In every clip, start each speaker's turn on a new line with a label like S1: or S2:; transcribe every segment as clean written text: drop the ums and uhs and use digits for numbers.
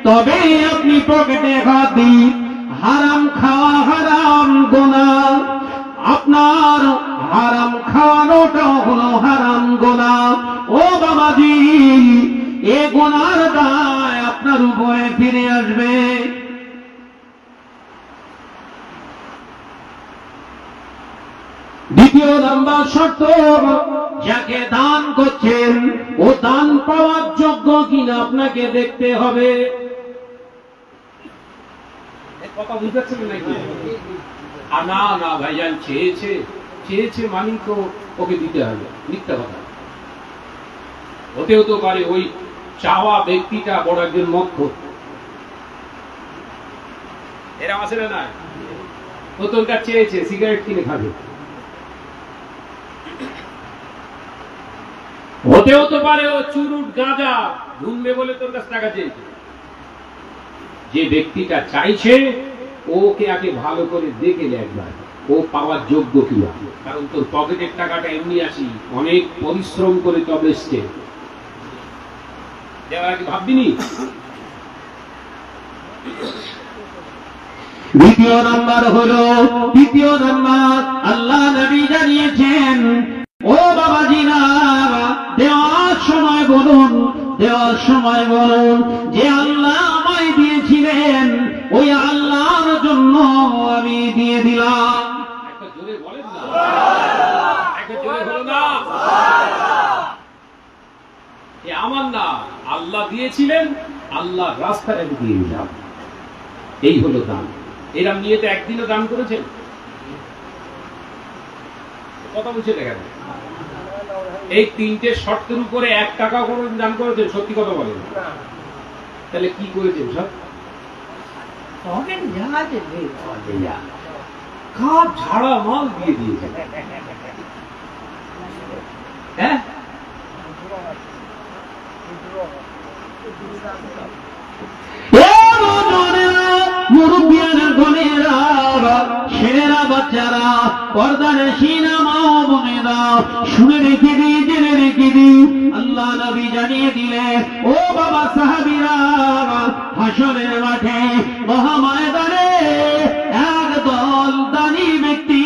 S1: তবে আপনি পকেটে হাত দিন। হারাম খাওয়া হারাম গুনাহ, আপনার হারাম খাওয়ানোটা হলো হারাম গুনাহ। ও বাবাজি, এ গুনার দায় আপনার উপরে ফিরে আসবে। দ্বিতীয় নাম্বার শর্ত, যাকে দান করছেন ও দান পাওয়ার যোগ্য কিনা আপনাকে দেখতে হবে। কথা বুঝতে পারছেন নাকি? না না ভাইজান, চেয়েছে মানি তো ওকে দিতে হবে, মিথ্যা কথা। হতে পারে ওই চাওয়া ব্যক্তিটা বড় একজন মক্ষ, এরা আছে না, ও তোর কাছে চেয়েছে সিগারেট কিনে খাবে। হতে পারে ও চুরুট গাঁজা ঘুমবে বলে তোর কাছে টাকা চেয়েছে। যে ব্যক্তিটা চাইছে ওকে আগে ভালো করে দেখে নে একবার, ও পাওয়ার যোগ্য কিনা। কারণ তোর পকেটের টাকাটা এমনি আসি, অনেক পরিশ্রম করে তবে এসছে, ভাববিনি। দ্বিতীয় নাম্বার হলো, তৃতীয় নাম্বার আল্লাহ নবী জানিয়েছেন, ও বাবাজিরা, দেওয়ার সময় বলুন যে আল্লাহ আমায় দিয়েছিলেন, ওই আল্লাহর জন্য আমি দিয়ে দিলাম। একটা জোরে বলেন না, একটা জোরে বলো না। এ আমার না, আল্লাহ দিয়েছিলেন, আল্লাহর রাস্তায় আমি দিয়ে দিলাম। এই হলো দান। এরা নিয়ে তো একদিনও দান করেছেন? কথা বলছে দেখেন, এই তিনটে শর্তের উপরে 1 টাকা করে দান করেছেন? সত্যি কথা বলেন। তাহলে কি করেছেন সব? কাপ ঝাড়া মাল দিয়ে দিয়েছেন। হ্যাঁ, মুরব্বিয়ানা, গনেরা, ছেলেরা, বাচ্চারা, পর্দানশীনা মা ও বোনেরা, শুনে রেখে দিই, জেনে রেখে দিই, আল্লাহ নবী জানিয়ে দিলেন, ও বাবা সাহাবীরা, হাসরের মাঠে মহাময়দানে একদল দানি ব্যক্তি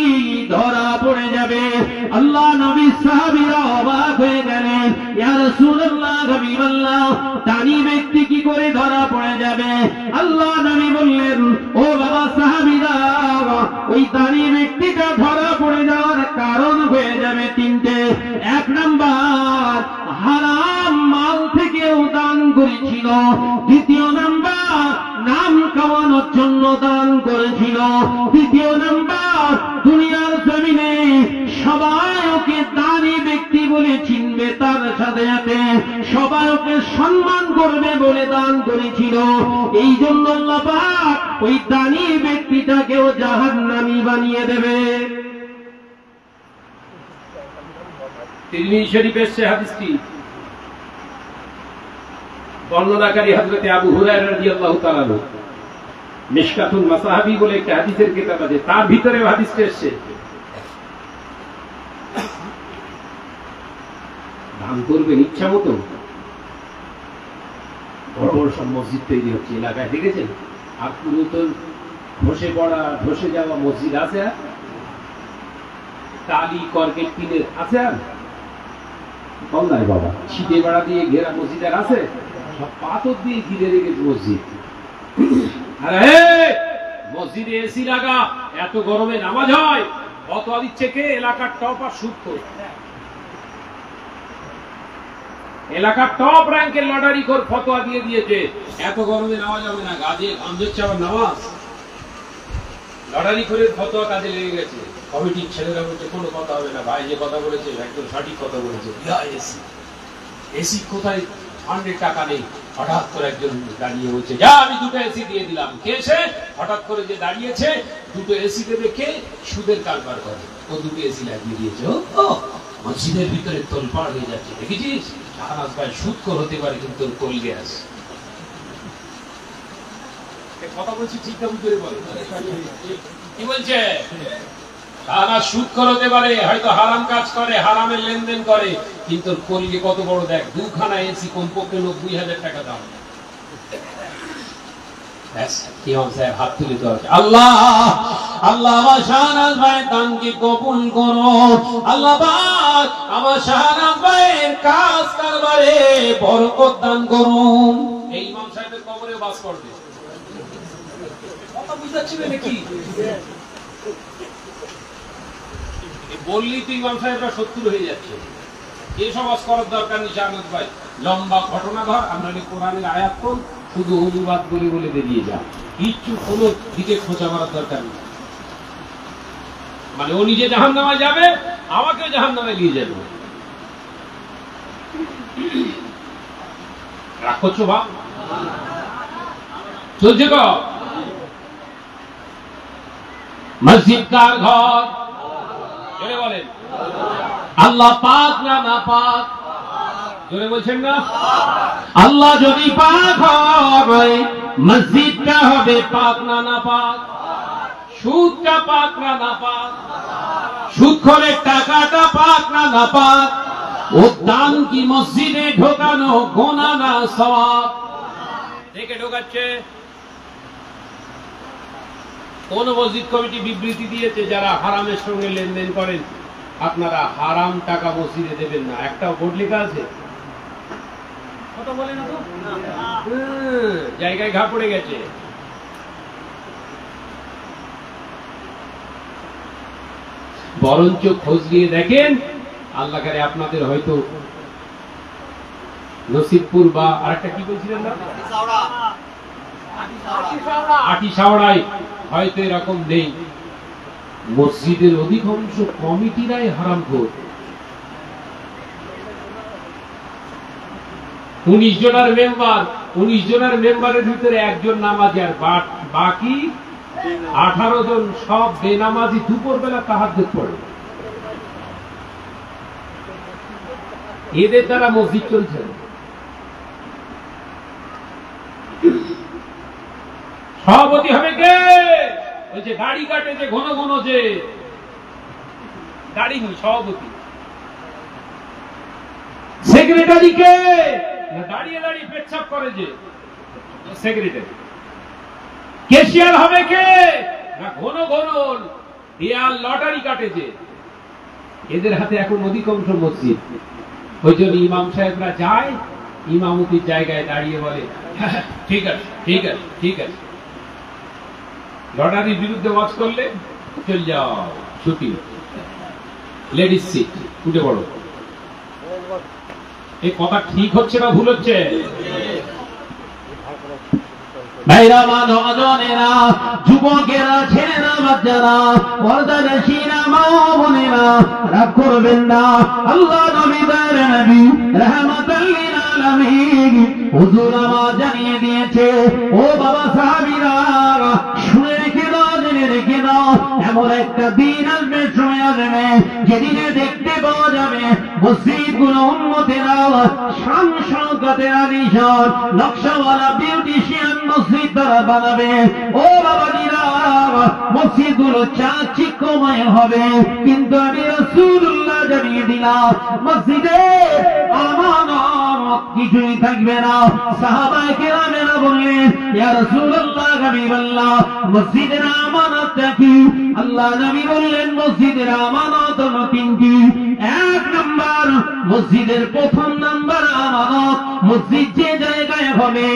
S1: ধরা পড়ে যাবে। আল্লাহ নবী সাহাবীরা অবাক হয়ে গেলেন, ইয়া রাসূলুল্লাহ, হাবিবাল্লাহ, দানি ব্যক্তি কি করে ধরা পড়ে যাবে? আল্লাহ নবী বললেন, ও বাবা সাহাবীরা, ওই দানি ব্যক্তিটা ধরা পড়ে যাওয়ার কারণ হয়ে যাবে 3টে। 1 নাম্বার, হারাম মাল থেকেও দান করেছিল। দ্বিতীয় নাম্বার, নাম কামানোর জন্য দান করেছিল। তৃতীয় নাম্বার, দুনিয়ার জমিনে সবাই ওকে দানি ব্যক্তি বলে চিনবে, তার সাথে সাথে সবাই ওকে সম্মান করবে বলে দান করেছিল। এই জন্য আল্লাহ পাক ওই দানি ব্যক্তিটাকেও জাহান্নামী বানিয়ে দেবে। তিরমিজি শরীফে এসেছে হাদিসটি, বর্ণনাকারী হযরত আবু হুরায়রা রাদিয়াল্লাহু তাআলা আনহু, মিশকাতুল মাসাহাবি বলে একটা হাদিসের কিতাব আছে, তার ভিতরে হাদিসটা এসেছে। দান করবেন ইচ্ছা মতো। বড় বড় সব মসজিদ তৈরি হচ্ছে এলাকায়, দেখেছেন? আর পুরাতন ধসে যাওয়া মসজিদ আছে, টালি কর্কেট টিনের আছে, আর কম নাই বাবা, শীতে বেড়া দিয়ে ঘেরা মসজিদ আর আছে, সব পাথর দিয়ে ঘিরে রেখেছে মসজিদ। আরে মসজিদে এসি লাগা, এত গরমে নামাজ হয়, ফতোয়া দিচ্ছে কে? এলাকার টপ আর সুদ। এলাকার টপ র্যাঙ্কের লটারি খোর ফতোয়া দিয়ে দিয়েছে, এত গরমে নামাজ হবে না, গাজে গামজেচ্ছে আবার নামাজ। লটারি করে ফতোয়া কাজে লেগে গেছে। কমিটির ছেলেরা বলছে কোনো কথা হবে না, ভাই যে কথা বলেছে একদম সঠিক কথা বলেছে। এসি কোথায়? 100 টাকা নেই। হঠাৎ করে একজন দাঁড়িয়ে বলছে, যা আমি 2টা এসি দিয়ে দিলাম। কে সে? হঠাৎ করে যে দাঁড়িয়েছে, 2টো এসি দেবে কে? সুদের কারবার করে, ও 2টো এসি লাগিয়ে দিয়েছে। ও মসজিদের ভিতরে তোলপাড় হয়ে যাচ্ছে, দেখেছিস? শাহনাজ ভাই সুদখোর হতে পারে, কিন্তু কোল গ্যাস। কথা বলছি ঠিক না? বুঝতে বলে কি বলছে? শাহনাজ সুদখোর হতে পারে, হয়তো হারাম কাজ করে, হারামের লেনদেন করে, কিন্তু কলগে কত বড় দেখ, 2খানা এসি কমপক্ষে 90,000 টাকা দাম।
S2: ইমাম সাহেব হাত তুলে দোয়া করছে, আল্লাহ আল্লাহ আমার শাহনাজ ভাইয়ের দানকে কবুল করো, আল্লাহ পাক আমার শাহনাজ ভাইয়ের কাজ কারবারে বরকত দান করুন। এই ইমাম সাহেবের কবরে বাস করবে, কথা বুঝাচ্ছিলেন নাকি? বললি তো ইমাম সাহেবরা 70 হয়ে যাচ্ছে, এইসব বাস করার দরকার নেই। শাহনাজ ভাই লম্বা ঘটনা ধর, আমরা কোরআনের আয়াত কোন শুধু অনুবাদ বলে বলে বেরিয়ে যা, কিচ্ছু কোনো দিকে খোঁচা মারার দরকার নেই। মানে ও নিজে জাহান্নামে যাবে, আমাকেও জাহান্নামে নিয়ে যাবে। রাগ করছো বাপ? চলছে তো? মসজিদ কার ঘর? জোরে বলেন। আল্লাহ পাক না না পাক? জোরে বলছেন না? আল্লাহ যদি পাক হয় মসজিদটা হবে পাক না না পাক? সুদটা পাক না না পাক? সুদখোরের টাকাটা পাক না না পাক? ও দান কি মসজিদে ঢোকানো গোনা না সওয়াব? দেখে ঢোকাচ্ছে। কোন মসজিদ কমিটি বিবৃতি দিয়েছে যারা হারামের সঙ্গে লেনদেন করেন আপনারা হারাম টাকা মসজিদে দেবেন না? একটাও বোর্ড লেখা আছে? কথা বলে না তো? জায়গায় ঘা পড়ে গেছে। বরঞ্চ খোঁজ নিয়ে দেখেন, আল্লাহ করে আপনাদের হয়তো নসিবপুর বা আরেকটা কি বলছিলেন না, আটিশাওড়ায় হয়তো এরকম নেই। মসজিদের অধিকাংশ কমিটিরাই হারামখোর। 19 জনের মেম্বার, 19 জনের মেম্বারের ভিতরে একজন নামাজি, আর বাকি 18 জন সব বেনামাজি, দুপুর বেলা তাহাজ্জুদ পড়ে। এদের দ্বারা মসজিদ চলছে। সভাপতি হবে কে? ওই যে দাড়ি কাটে, যে ঘন ঘন, যে দাড়ি নেই, সভাপতি। সেক্রেটারি কে? দাঁড়িয়ে দাঁড়িয়ে পেচ্ছাপ করে, যে সেক্রেটারি। ক্যাশিয়ার হবে কে? না ঘন ঘন দেয়াল লটারি কাটে, যে এদের হাতে এখন অধিকাংশ মসজিদ। ওই জন্য ইমাম সাহেবরা যায়, ইমামতির জায়গায় দাঁড়িয়ে বলে ঠিক আছে ঠিক আছে ঠিক আছে। লটারির বিরুদ্ধে ওয়াজ করলে চল যাও, ছুটি, লেডিস সিট, উঠে পড়ো। এই কথা ঠিক হচ্ছে না ভুল হচ্ছে?
S1: ভাইরা, নজনেরা, যুবকেরা, ছেলেরা, বাচ্চারা, পর্দানশীরা, মা বোনেরা, রাগ করবেন না। আল্লাহ নবী দয়ার নবী রাহমাতাল লিল আলামিন হুজুর আমার জানিয়ে দিয়েছে, ও বাবা সাহাবীরা শুনে রেখে দাও, জেনে রেখে দাও, এমন একটা দিন আসবে, সময় আসবে যেদিনে দেখতে পাওয়া যাবে মসজিদগুলো উম্মতেরা শান শওকতের আলিশান নকশাওয়ালা বিউটিশিয়ান মসজিদ তারা বানাবে। ও বাবাজিরা, মসজিদগুলো চাকচিক্যময় হবে, কিন্তু আমি রাসূলুল্লাহ জানিয়ে দিলাম মসজিদে আমানত কিছুই থাকবে না। সাহাবায়ে কেরামেরা বললেন, ইয়া রাসূলুল্লাহ, হাবিবাল্লাহ, মসজিদের আমানতটা কি? আল্লাহ নবী বললেন, মসজিদের আমানত হলো 3টি। 1 নাম্বার, মসজিদের প্রথম নাম্বার আমানত, মসজিদ যে জায়গায় হবে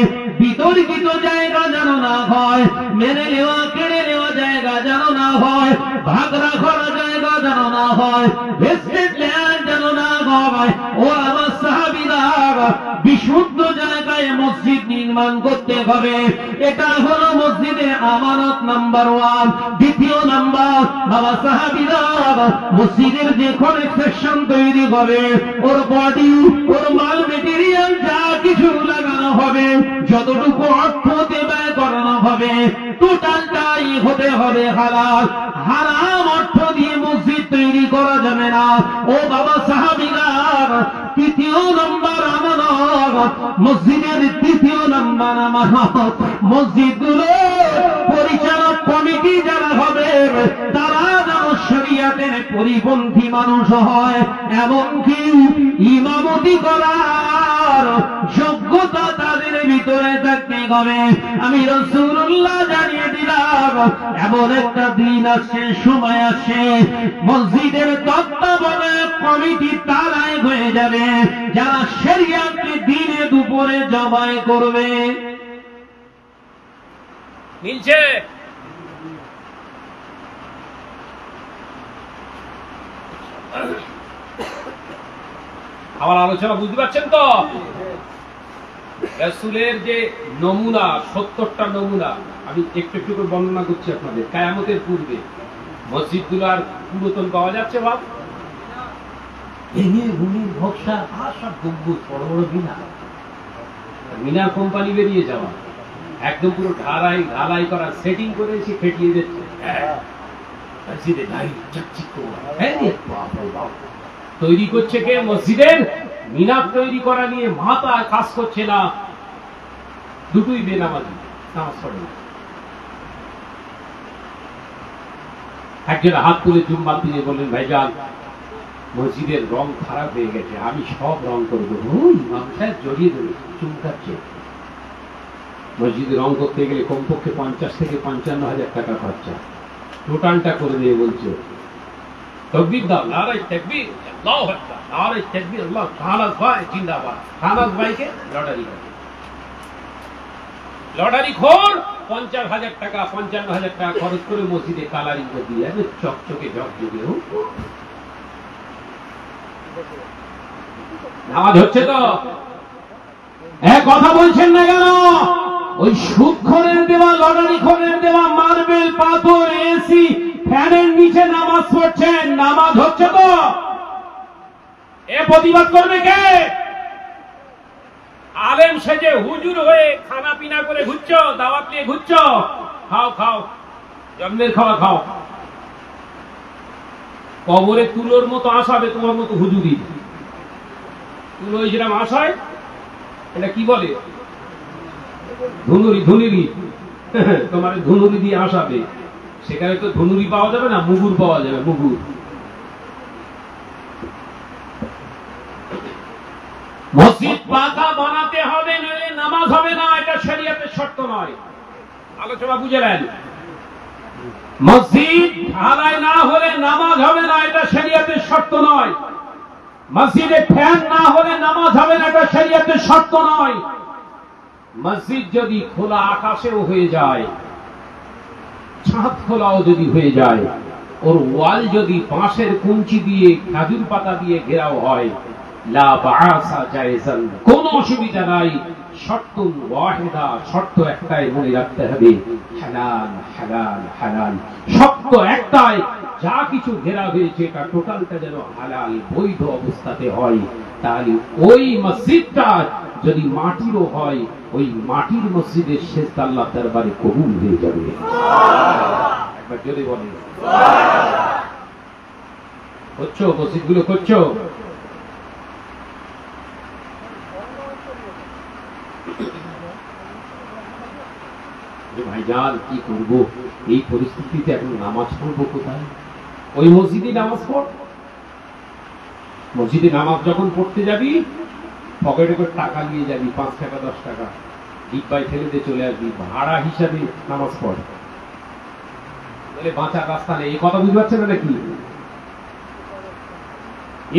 S1: বিতর্কিত জায়গা যেন না হয়, মেনে নেওয়া কেড়ে নেওয়া জায়গা যেন না হয়, ভাগরা করা জায়গা যেন না হয়, ভেস্টেড ল্যান্ড যেন না হয়। ও আমার সাহাবীরা, বিশুদ্ধ জায়গায় মসজিদ নির্মাণ করতে হবে। এটা হলো মসজিদের আমানত নাম্বার 1। দ্বিতীয় নাম্বার, বাবা সাহাবীরা, মসজিদের যে কনেক সেকশন তৈরি হবে, ওর বডি, ওর মাল মেটেরিয়াল যা কিছু লাগানো হবে, যতটুকু অর্থ ব্যয় করানো হবে, টোটালটাই হতে হবে হালাল। হারাম অর্থ দিয়ে মসজিদ তৈরি করা যাবে না। ও বাবা সাহাবীরা, তৃতীয় নম্বর আমানত, মসজিদের তৃতীয় নম্বর আমানত, মসজিদগুলো পরিচালক কমিটি যারা হবে তারা যেন শরীয়ত শরিয়াতের পরিপন্থী মানুষ হয়, এমনকি ইমামতি করার যোগ্যতা তাদের ভিতরে থাকতে হবে। আমি রাসূলুল্লাহ জানিয়ে দিলাম, এমন একটা দিন আসছে, সময় আসছে, মসজিদের তত্ত্বাবধায়ক কমিটি তারাই হয়ে যাবে যারা শরিয়াতকে দিনে দুপুরে জবাই করবে।
S2: মিলছে? আমার আলোচনা বুঝতে পারছেন তো? রাসূলের যে নমুনা, 70টা নমুনা আমি একটু একটু করে বর্ণনা করছি আপনাদের। কিয়ামতের পূর্বে মসজিদগুলোর পুরাতন পাওয়া যাচ্ছে ভাব, ভেঙে ভূমির ভক্সা, সব গম্বুজ, বড় বড় মিনার কোম্পানি বেরিয়ে যাওয়া, একদম পুরো ঢালাই করা, সেটিং করে এসে ফেটিয়ে দিচ্ছে। তৈরি করছে কে? মসজিদের মিনার তৈরি করা নিয়ে মাথা কাজ করছে না, দুটোই বেনামাজি, নামাজ পড়ে না। একজন হাত তুলে জুম্মা দিয়ে বললেন, ভাইজান মসজিদের রং খারাপ হয়ে গেছে, আমি সব রং করে দেবো। ইমাম সাহেব জড়িয়ে দেবে, চুমকাচ্ছে। মসজিদে রং করতে গেলে কমপক্ষে 50 থেকে 55,000 টাকা খরচা, টোটালটা করে দিয়ে বলছে তকবীর দাও, নারায়ে তাকবীর, আল্লাহু আকবার, নারায়ে তাকবীর, আল্লাহ, শাহনাজ ভাই জিন্দাবাদ। শাহনাজ ভাইকে লটারি খোর 50,000 টাকা 55,000 টাকা খরচ করে মসজিদে কালারিং করে দিয়ে চকচকে ঝকঝকে। নামাজ হচ্ছে তো? এক কথা বলছেন না কেন? ওই সুদখোরের দেওয়া, লটারি খোরের দেওয়া মার্বেল, পাথর, এসি, ফ্যানের নিচে নামাজ পড়ছেন, নামাজ হচ্ছে তো? এ প্রতিবাদ করবে কে? আলেম সেজে হুজুর হয়ে খানা পিনা করে ঘুরছ, দাওয়াত নিয়ে ঘুরছ, খাও খাও, জন্মের খাওয়া খাও। কবরে তুলোর মতো আসাবে তোমার মতো হুজুরি। তুলো যেরকম আসায়, এটা কি বলে? ধুনুরি। ধুনুরি তোমার ধুনুরি দিয়ে আসাবে, সেখানে তো ধুনুরি পাওয়া যাবে না, মুগুর পাওয়া যাবে, মুগুর। মসজিদ পাকা বানাতে হবে, নইলে নামাজ হবে না, এটা শরীয়তের শর্ত নয়। আলোচনা বুঝে নেন। মসজিদ ঢালাই না হলে নামাজ হবে না, এটা শরীয়তের শর্ত নয়। মসজিদে ফ্যান না হলে নামাজ হবে না, এটা শরীয়তের শর্ত নয়। মসজিদ যদি খোলা আকাশেও হয়ে যায়, ছাদ খোলাও যদি হয়ে যায়, ওর ওয়াল যদি বাঁশের কুঞ্চি দিয়ে, খেজুর পাতা দিয়ে ঘেরাও হয়, লা বাআসা জায়েজান, কোনো অসুবিধা নাই। শর্ত ওয়াহিদা, শর্ত একটাই মনে রাখতে হবে, হালাল হালাল হালাল। শর্ত একটাই, যা কিছু ঘেরা হয়েছে এটা টোটালটা যেন হালাল বৈধ অবস্থাতে হয়। তাহলে ওই মসজিদটা যদি মাটিরও হয়, ওই মাটির মসজিদের সেজদা আল্লাহর দরবারে কবুল হয়ে যাবে। একবার জোরে বলেন। করছো মসজিদগুলো, করছো? ভাইজান কি করবো এই পরিস্থিতিতে? এখন নামাজ পড়বো কোথায়? ওই মসজিদে নামাজ পড়। মসজিদে নামাজ যখন পড়তে যাবি, পকেটে করে টাকা নিয়ে যাবি, 5 টাকা 10 টাকা ডিব্বায় ফেলে দিয়ে চলে আসবি, ভাড়া হিসাবে নামাজ পড়। তাহলে বাঁচার রাস্তা নেই। এই কথা বুঝতে পারছেন না নাকি?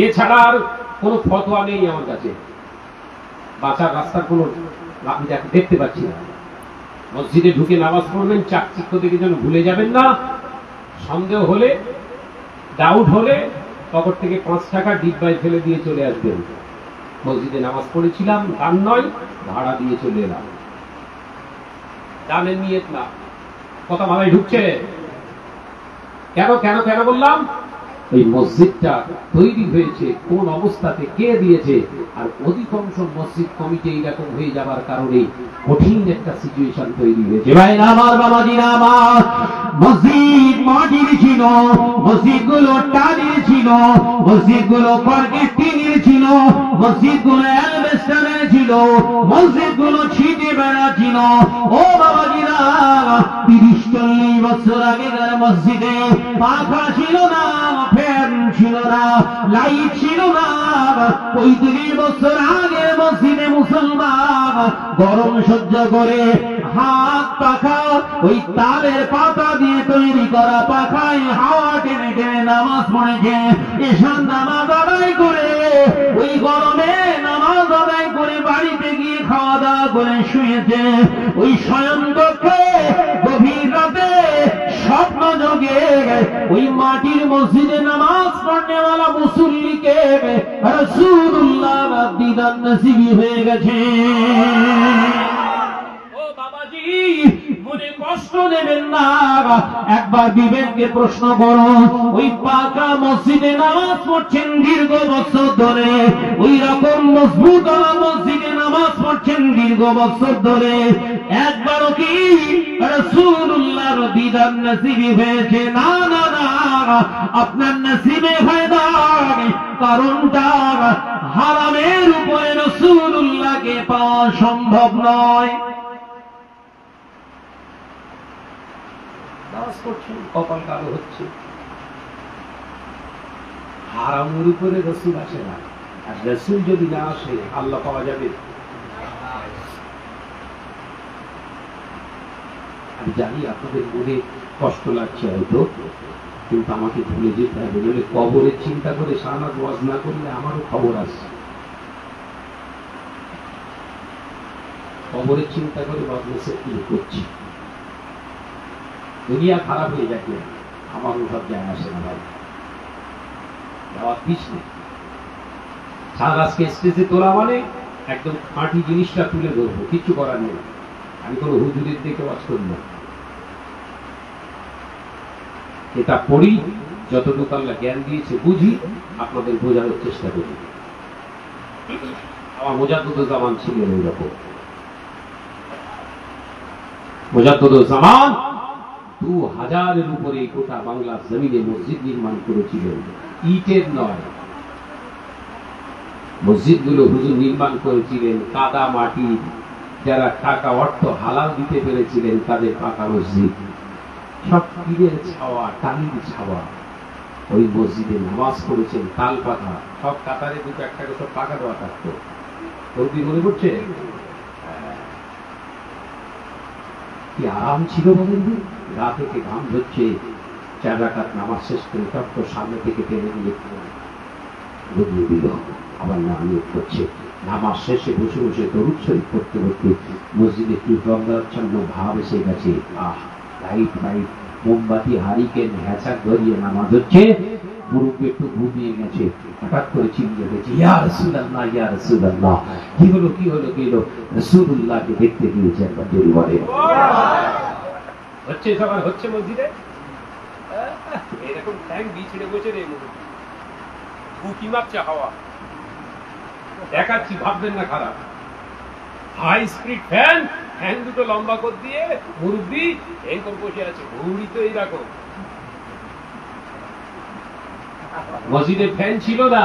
S2: এছাড়া আর কোনো ফতোয়া নেই আমার কাছে। বাঁচার রাস্তার কোনো আপনি দেখতে পাচ্ছি না। মসজিদে ঢুকে নামাজ পড়বেন, চাকচিক্য থেকে যেন ভুলে যাবেন না। সন্দেহ হলে, ডাউট হলে পকেট থেকে 5 টাকা ডিব্বায় ফেলে দিয়ে চলে আসবেন। মসজিদে নামাজ পড়েছিলাম, দান নয়, ভাড়া দিয়ে চলে এলাম। দানের নিয়ত না। কথা মাথায় ঢুকছে? কেন কেন কেন বললাম? এই মসজিদটা তৈরি হয়েছে কোন অবস্থাতে, কে দিয়েছে? আর অধিকাংশ মসজিদ কমিটি এইরকম হয়ে যাবার কারণে কঠিন একটা সিচুয়েশন তৈরি হয়েছে।
S1: ভাই আমার বাবাজিরা আমার, মসজিদ মাটির ছিল, মসজিদগুলো টালির ছিল, মসজিদগুলো কর্কেট টিনের ছিল, মসজিদগুলো অ্যালবেস্টারের ছিল, মসজিদগুলো ছিটে বেড়া ছিল। ও বাবাজিরা, 30 30-40 বছর আগেকার মসজিদে পাখা ছিল না, ফ্যান ছিল না, লাইট ছিল না। 35 বছর আগে মসজিদে মুসলমান গরম সহ্য করে হাত পাখা ওই তালের পাতা দিয়ে তৈরি করা পাখায় হাওয়া টেনে টেনে নামাজ পড়েছে। এশার নামাজ আদায় করে ওই গরমে নামাজ আদায় করে বাড়িতে গিয়ে খাওয়া দাওয়া করে শুয়েছে। ওই শয়ন কক্ষে গভীর রাতে স্বপ্ন যোগে ওই মাটির মসজিদে নামাজ পড়নেওয়ালা মুসল্লিকে রাসূলুল্লাহ দিদার নসিবি হয়ে গেছে। ও বাবাজি, মনে কষ্ট নেবেন না, একবার বিবেককে প্রশ্ন করো। ওই পাকা মসজিদে নামাজ পড়ছেন দীর্ঘ বছর ধরে, ওই রকম মজবুত মসজিদে নামাজ পড়ছেন দীর্ঘ বছর ধরে, একবারও কি রাসূলুল্লাহর দিদার নসিবি হয়েছে? না না না, আপনার নসিবে হয় না। কারণটা হারামের উপরে রাসূলুল্লাহকে পাওয়া সম্ভব নয়। নামাজ পড়ছেন, কপাল কালো হচ্ছে, হারামের উপরে রাসূল আসে না। আর রাসূল যদি না আসে আল্লাহ পাওয়া যাবে? আমি জানি আপনাদের মনে কষ্ট লাগছে হয়তো, কিন্তু আমাকে ভুলে যেতে হবে। বলে কবরের চিন্তা করে সারানাথ ওয়াজ না করলে আমারও খবর আসছে। কবরের চিন্তা করে বদলেছে কি করছি, দুনিয়া খারাপ হয়ে যাবে, আমার ওসব যায় আসে না ভাই। যাওয়ার পিস নেই। আজকে স্টেজে তোলা মানে একদম খাঁটি জিনিসটা তুলে ধরবো, কিছু করার নেই। আমি কোনো হুজুরের দিকে ওয়াজ করি না, এটা পড়ি, যতটুকু আল্লাহ জ্ঞান দিয়েছে বুঝি, আপনাদের বোঝানোর চেষ্টা করি। আমার মুজাদ্দুজ্জামান ছিলেন ওইরকম। মুজাদ্দুজ্জামান 2000-এর উপরে গোটা বাংলার জমিনে মসজিদ নির্মাণ করেছিলেন, ইটের নয়। মসজিদগুলো হুজুর নির্মাণ করেছিলেন কাদা মাটি, যারা টাকা অর্থ হালাল দিতে পেরেছিলেন তাদের পাকা মসজিদ। সব পীরের ছাওয়া, টালির ছাওয়া। ওই মসজিদে নামাজ পড়েছেন তাল পাখা, সব কাতারে দুটো একটা করে সব পাকা দেওয়া থাকতো। তৌবি মনে করছে কি আরাম ছিল বলেন? গা থেকে ঘাম ধরছে, 4 রাকাত নামাজ শেষ করে তত্ত্ব সামনে থেকে টেনে নিয়ে ঘুরিয়ে দিল, আবার নামিয়ে করছে। নামাজ শেষে বসে বসে দরুদ শরীফ পড়তে পড়তে মসজিদে একটু গঙ্গাচ্ছন্ন ভাব এসে গেছে। লাইট ফাইট, মোমবাতি, হারিকেন, হ্যাঁচাক ধরিয়ে নামাজ হচ্ছে। মুরুব্বি একটু ঘুমিয়ে গেছে, হঠাৎ করে চিনিয়ে গেছে, ইয়া রাসূলুল্লাহ, ইয়া রাসূলুল্লাহ। কি হলো কি হলো কি হলো? রাসূলুল্লাহকে দেখতে গিয়েছে একবার দেরি বলে হচ্ছে, সবার হচ্ছে মসজিদে এরকম ট্যাঙ্ক বিছিয়ে বসে রে বুকি মাপছে হাওয়া দেখাচ্ছি, ভাববেন না খারাপ। হাই স্পিড ফ্যান, ফ্যান দুটো লম্বা করে দিয়ে মুরব্বি এরকম বসে আছে, ঘুড়ি তো এইরকম। মসজিদে ফ্যান ছিল না,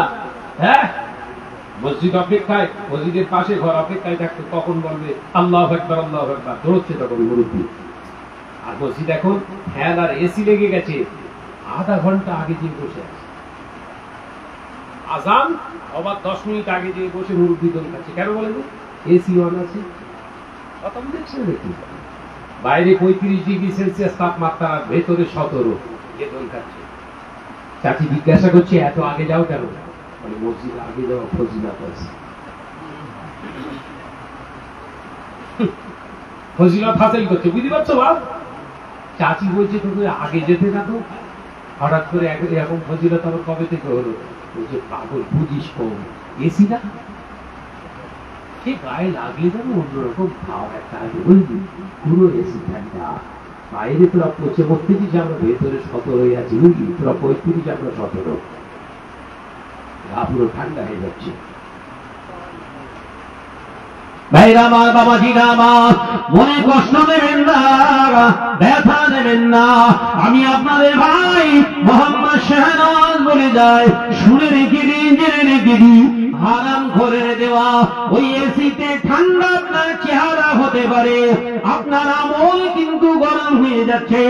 S1: হ্যাঁ, মসজিদ অপেক্ষায়, মসজিদের পাশে ঘর অপেক্ষায় থাকতো কখন বলবে আল্লাহু আকবার, আল্লাহু আকবার, দৌড়চ্ছে তখন মুরব্বি। আর মসজিদ এখন ফ্যান আর এসি লেগে গেছে, আধা ঘন্টা আগে যে বসে আছে। আজান আবার 10 মিনিট আগে যে বসে মুরব্বি দোল খাচ্ছে। কেন বলেন? এসি অন আছে। বাইরে 35 ডিগ্রি সেলসিয়াস তাপমাত্রা, ভেতরে 17, যে দোল খাচ্ছে। চাচি জিজ্ঞাসা করছে এত আগে যাও কেন? মানে মসজিদ আগে যাওয়া ফজিলত আছে। ফজিলত হাসিল করছে, বুঝতে পারছো বাপ? চাচি বলছে তুমি আগে যেতে না তো, হঠাৎ করে এরকম ফজিলত আমার কবে থেকে হলো? বলছে পাগল, বুঝিস কম, এসি না সে গায়ে লাগলে যেন অন্যরকম ভাব একটা আগে, বুঝলি? পুরো এসি ঠান্ডা, বাইরে তোরা 35, আমরা ভেতরে 17 হয়ে আছি, বুঝলি? তোরা 35, আমরা 17, গা পুরো ঠান্ডা হয়ে যাচ্ছে। ভাইরা আমার, বাবাজিরা আমার, মনে কষ্ট নেবেন না, ব্যথা নেবেন না। আমি আপনাদের ভাই মোহাম্মদ শাহনওয়াজ বলে যাই, শুনে রেখে দিন। জেনে রেখে দি হারাম করে দেওয়া ওই এসিতে ঠান্ডা আপনার চেহারা হতে পারে, আপনার আমল কিন্তু গরম হয়ে যাচ্ছে,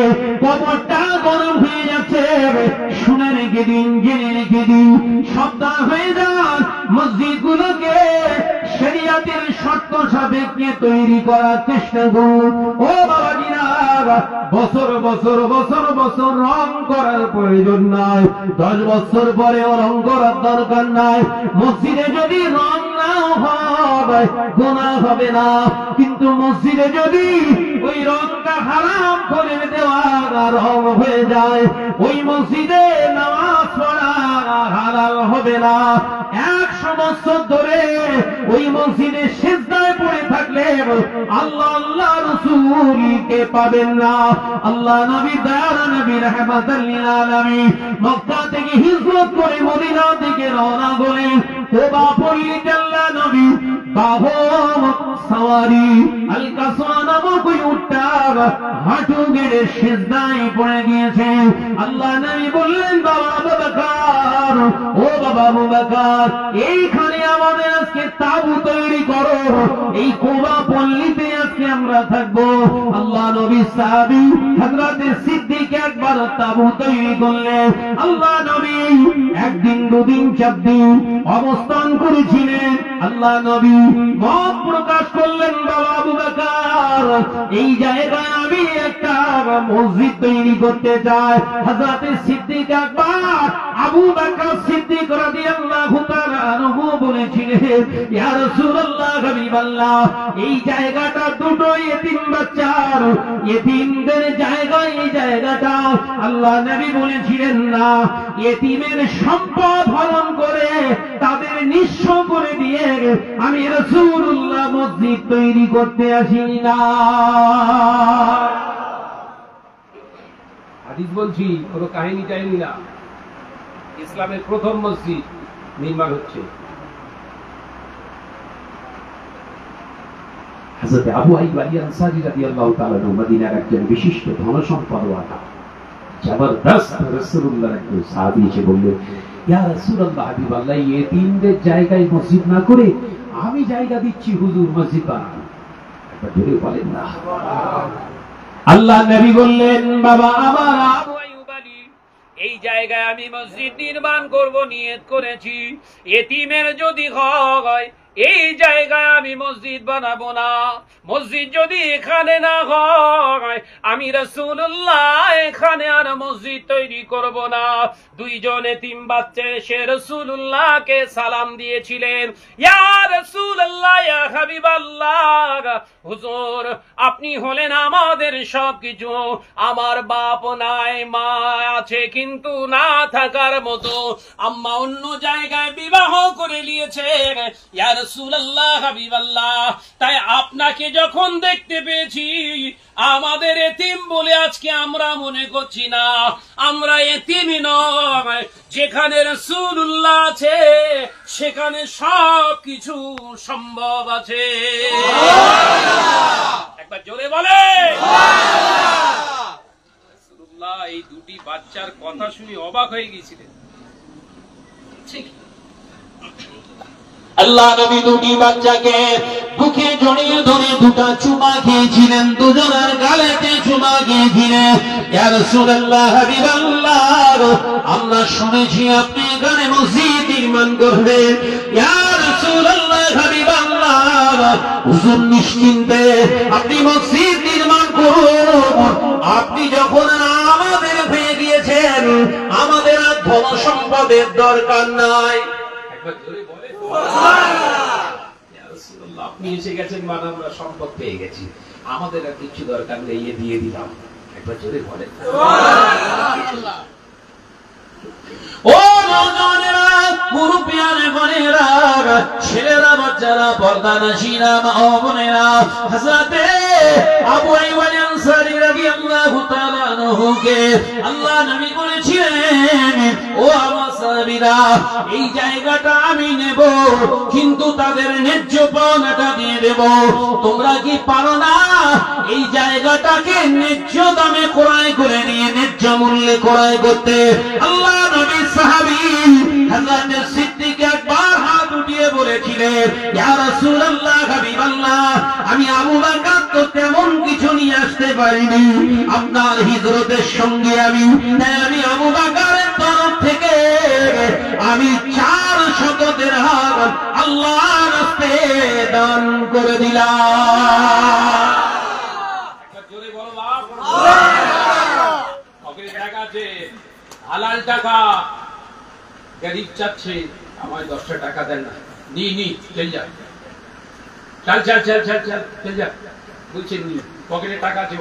S1: কবরটা গরম হয়ে যাচ্ছে। শুনে রেখে দিন, জেনে রেখে দিন, সাবধান হয়ে যান। মসজিদগুলোকে শরিয়াতের শর্ত সাপেক্ষে তৈরি করার চেষ্টা করুন। ও বাবাজিরা, বছর বছর বছর বছর রং করার প্রয়োজন নাই, 10 বছর পরেও রং করার দরকার নাই। মসজিদে যদি রং নাও হয় গুনাহ হবে না, কিন্তু মসজিদে যদি ওই রংটা হারাম করে দেওয়া রং হয়ে যায়, ওই মসজিদে নামাজ পড়া হারাম হবে না। 100 বছর ধরে ওই মসজিদে সিজদায় পড়ে থাকলে আল্লাহ আল্লাহ রাসূলকে পাবেন না। আল্লাহ নবী দয়ার নবী রাহমাতাল লিল আলামিন মক্কা থেকে হিজরত করে মদিনা থেকে রওনা হলেন। তোবা পড়লেন আল্লাহ নবী, বাহন সওয়ারি আল কাসওয়া নামক ওই উটটা হাঁটু গেড়ে সিজদায় পড়ে গিয়েছে। আল্লাহ নবী বললেন, বাবা আবু বকর, ও বাবা আবু বকর, এইখানে আমাদের আজকে তাবু তৈরি করো, এই কোবা পল্লীতে আজকে আমরা থাকবো। আল্লাহ নবী সাহাবী হযরত সিদ্দিক একবার তাবু তৈরি করলেন। আল্লাহ নবী 1 দিন 2 দিন 4 দিন অবস্থান করেছিলেন। আল্লাহ নবী মত প্রকাশ করলেন, বাবা আবু বকর, এই জায়গায় আমি একটা মসজিদ তৈরি করতে চাই। হযরত সিদ্দিক একবার আবু বকর সিদ্দিক রাদিয়াল্লাহু তাআলা আনহু বলেছিলেন, ইয়া রাসূলুল্লাহ, হাবিবাল্লাহ, এই জায়গাটা দুটো ইতিম বাচ্চার, ইতিমদের জায়গা, এই জায়গাটা। আল্লাহ নবী বলেছিলেন, না, ইতিমের সম্পদ হরণ করে তাদের নিঃস্ব করে দিয়ে আমি রাসূলুল্লাহ মসজিদ তৈরি করতে আসিনি না।
S2: হাদিস বলছি, কোনো কাহিনী টাইনি না। ইসলামের প্রথম মসজিদ নির্মাণ হচ্ছে।
S1: হযরত আবু আইয়ুব আনসারী রাদিয়াল্লাহু তাআলা মদিনার একজন বিশিষ্ট ধনসম্পদওয়ালা জবরদস্ত রাসূলুল্লাহর একজন সাহাবী এসে বললেন, ইয়া রাসূলুল্লাহ, হাবিবাল্লাহ, ইতিমদের জায়গায় মসজিদ না করে আমি জায়গা দিচ্ছি, হুজুর মসজিদ বানান। একবার জোরে বলেন না। আল্লাহ নবী বললেন, বাবা আমার
S3: আবু আইয়ুব আলী, এই জায়গায় আমি মসজিদ নির্মাণ করব নিয়ত করেছি। এতিমের যদি হয় এই জায়গায় আমি মসজিদ বানাবো না। মসজিদ যদি এখানে না হয় আমি রাসূলুল্লাহ এখানে আর মসজিদ তৈরি করব না। 2 জন এতিম বাচ্চা এসে রাসূলুল্লাহকে সালাম দিয়েছিলেন, ইয়া রাসূলুল্লাহ, ইয়া হাবিবাল্লাহ, হুজুর আপনি হলেন আমাদের সবকিছু। আমার বাপ নাই, মা আছে কিন্তু না থাকার মতো। আম্মা অন্য জায়গায় বিবাহ করে নিয়েছে, ইয়া রাসূলুল্লাহ, হাবিবাল্লাহ, তাই আপনাকে যখন দেখতে পেয়েছি আমাদের এতিম বলে আজকে আমরা মনে করছি না, আমরা এতিমই নয়। যেখানে রাসূলুল্লাহ আছে সেখানে সবকিছু সম্ভব আছে। একবার জোরে বলে রাসূলুল্লাহ এই 2টি বাচ্চার কথা শুনে অবাক হয়ে গিয়েছিলেন। ঠিক
S1: আল্লাহ নবী 2টি বাচ্চাকে বুকে জড়িয়ে ধরে 2টা চুমা খেয়েছিলেন, দুজনের গালেতে চুমা খেয়েছিলেন। ইয়া রাসূলুল্লাহ, হাবিবাল্লাহ, আমরা শুনেছি আপনি এখানে মসজিদ নির্মাণ করবেন। ইয়া রাসূলুল্লাহ, হাবিবাল্লাহ, হুজুর নিশ্চিন্তে আপনি মসজিদ নির্মাণ করুন। আপনি যখন আমাদের পেয়ে গিয়েছেন আমাদের আর ধন সম্পদের দরকার নাই।
S3: একবার জোরে বলে আপনি এসে গেছেন মানে আমরা সম্পদ পেয়ে গেছি, আমাদের আর কিছু দরকার নেই, দিয়ে দিলাম। একবার জোরে বলে
S1: ও নওজওয়ানেরা, মুরব্বিয়ান বোনেরা, ছেলেরা, বাচ্চারা, পর্দানশীরা, মা ও বোনেরা, হযরতে আবু আইয়ুব আনসারী রাদিয়াল্লাহু তাআলা আনহুকে আল্লাহ নবী বলেছিলেন, ও আমার সাহাবীরা, এই জায়গাটা আমি নেব, কিন্তু তাদের ন্যায্য পাওনাটা দিয়ে দেব। তোমরা কি পারো না এই জায়গাটাকে ন্যায্য দামে ক্রয় করে নিয়ে ন্যায্য মূল্যে ক্রয় করতে? আল্লাহ নবী সাহাবী হযরত সিদ্দিক বলেছিলেন, ইয়া রাসূলুল্লাহ, হাবিবাল্লাহ, আমি আবু বকর তো তেমন কিছু নিয়ে আসতে পারিনি, আপনার হিজরতের সঙ্গে আমি আবু বকরের তরফ থেকে আমি 400 দিরহাম আল্লাহর রাস্তে দান করে দিলাম।
S2: জোরে বলো পকেটে টাকা আছে, হালাল টাকা, গরিব চাচ্ছে আমার 10টা টাকা দেন না, নি চল যা, চল চল চল চল চল চল যা, বলছেন নি, পকেটে টাকা আছে।